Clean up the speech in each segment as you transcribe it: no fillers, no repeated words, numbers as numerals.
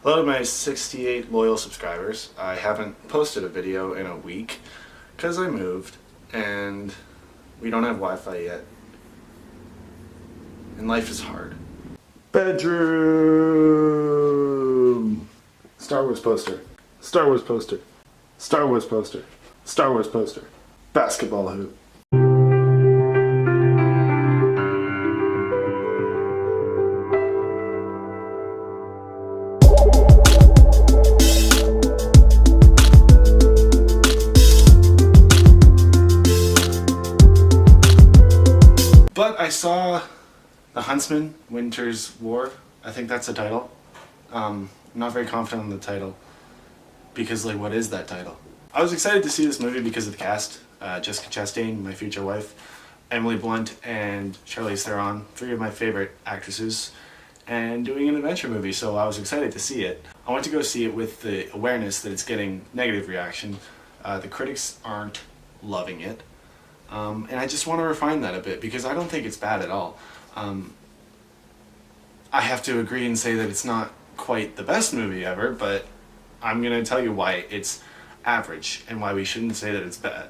Hello to my 68 loyal subscribers. I haven't posted a video in a week because I moved and we don't have Wi-Fi yet. And life is hard. Bedroom! Star Wars poster. Star Wars poster. Star Wars poster. Star Wars poster. Basketball hoop. But I saw The Huntsman, Winter's War. I think that's the title. I'm not very confident on the title because, like, what is that title? I was excited to see this movie because of the cast. Jessica Chastain, my future wife, Emily Blunt, and Charlize Theron, three of my favorite actresses, and doing an adventure movie, so I was excited to see it. I went to go see it with the awareness that it's getting negative reaction. The critics aren't loving it. And I just want to refine that a bit because I don't think it's bad at all. I have to agree and say that it's not quite the best movie ever, but I'm going to tell you why it's average and why we shouldn't say that it's bad.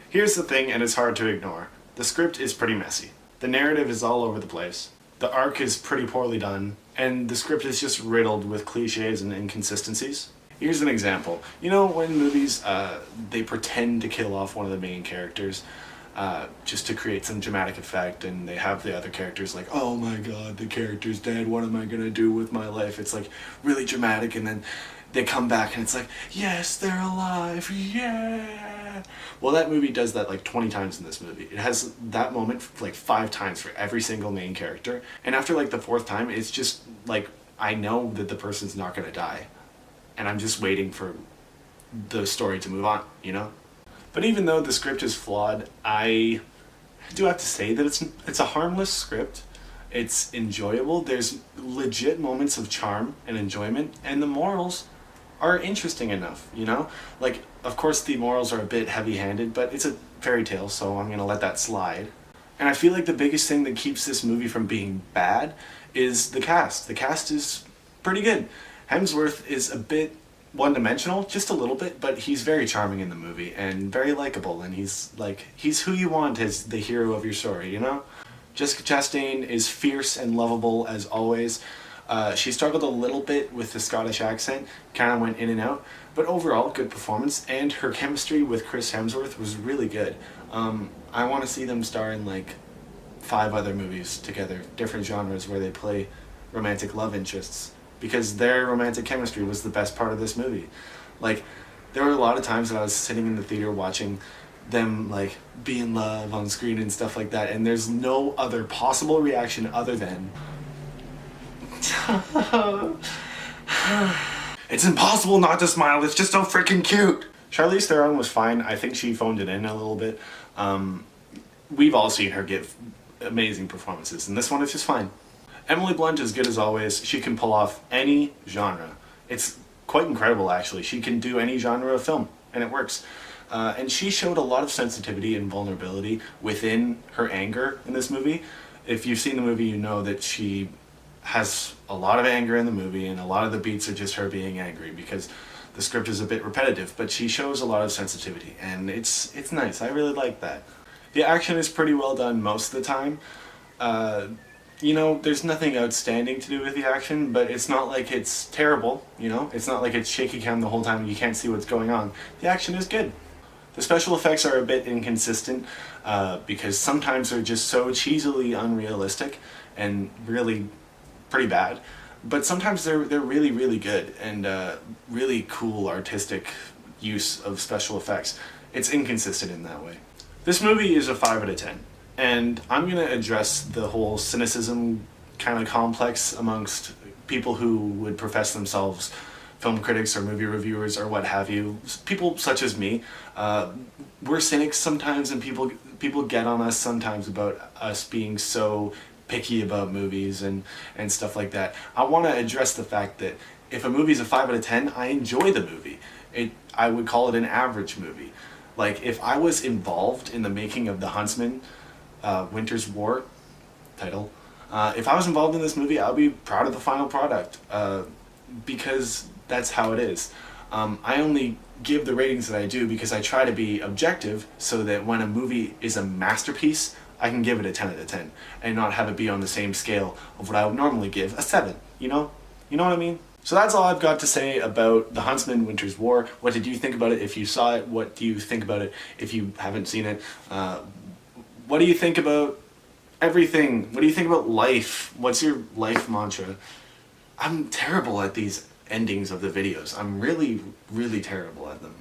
Here's the thing, and it's hard to ignore. The script is pretty messy. The narrative is all over the place. The arc is pretty poorly done, and the script is just riddled with cliches and inconsistencies. Here's an example. You know when movies, they pretend to kill off one of the main characters just to create some dramatic effect, and they have the other characters like, oh my god, the character's dead, what am I gonna do with my life? It's like really dramatic, and then they come back and it's like, yes, they're alive, yeah! Well, that movie does that like 20 times in this movie. It has that moment like 5 times for every single main character, and after like the 4th time, it's just like, I know that the person's not gonna die. And I'm just waiting for the story to move on, you know? But even though the script is flawed, I do have to say that it's a harmless script. It's enjoyable. There's legit moments of charm and enjoyment, and the morals are interesting enough, you know? Like, of course the morals are a bit heavy-handed, but it's a fairy tale, so I'm gonna let that slide. And I feel like the biggest thing that keeps this movie from being bad is the cast. The cast is pretty good. Hemsworth is a bit one-dimensional, just a little bit, but he's very charming in the movie and very likable, and he's who you want as the hero of your story, you know? Jessica Chastain is fierce and lovable as always. She struggled a little bit with the Scottish accent, kind of went in and out, but overall good performance, and her chemistry with Chris Hemsworth was really good. I want to see them star in like 5 other movies together, different genres where they play romantic love interests, because their romantic chemistry was the best part of this movie. Like, there were a lot of times that I was sitting in the theater watching them like be in love on screen and stuff like that, and there's no other possible reaction other than it's impossible not to smile, it's just so freaking cute. Charlize Theron was fine. I think she phoned it in a little bit. We've all seen her give amazing performances, and this one is just fine. Emily Blunt is good as always. She can pull off any genre. It's quite incredible, actually. She can do any genre of film, and it works. And she showed a lot of sensitivity and vulnerability within her anger in this movie. If you've seen the movie, you know that she has a lot of anger in the movie, and a lot of the beats are just her being angry because the script is a bit repetitive, but she shows a lot of sensitivity, and it's nice. I really like that. The action is pretty well done most of the time. You know, there's nothing outstanding to do with the action, but it's not like it's terrible, you know? It's not like it's shaky cam the whole time and you can't see what's going on. The action is good. The special effects are a bit inconsistent because sometimes they're just so cheesily unrealistic and really pretty bad, but sometimes they're really, really good and really cool artistic use of special effects. It's inconsistent in that way. This movie is a 5 out of 10. And I'm going to address the whole cynicism kind of complex amongst people who would profess themselves film critics or movie reviewers or what have you. People such as me. We're cynics sometimes, and people get on us sometimes about us being so picky about movies and stuff like that. I want to address the fact that if a movie's a 5 out of 10, I enjoy the movie. I would call it an average movie. Like, if I was involved in the making of The Huntsman, Winter's War title, if I was involved in this movie, I would be proud of the final product. because that's how it is. I only give the ratings that I do because I try to be objective so that when a movie is a masterpiece, I can give it a 10 out of 10 and not have it be on the same scale of what I would normally give a 7, you know? You know what I mean? So that's all I've got to say about The Huntsman Winter's War. What did you think about it if you saw it? What do you think about it if you haven't seen it? What do you think about everything? What do you think about life? What's your life mantra? I'm terrible at these endings of the videos. I'm really, really terrible at them.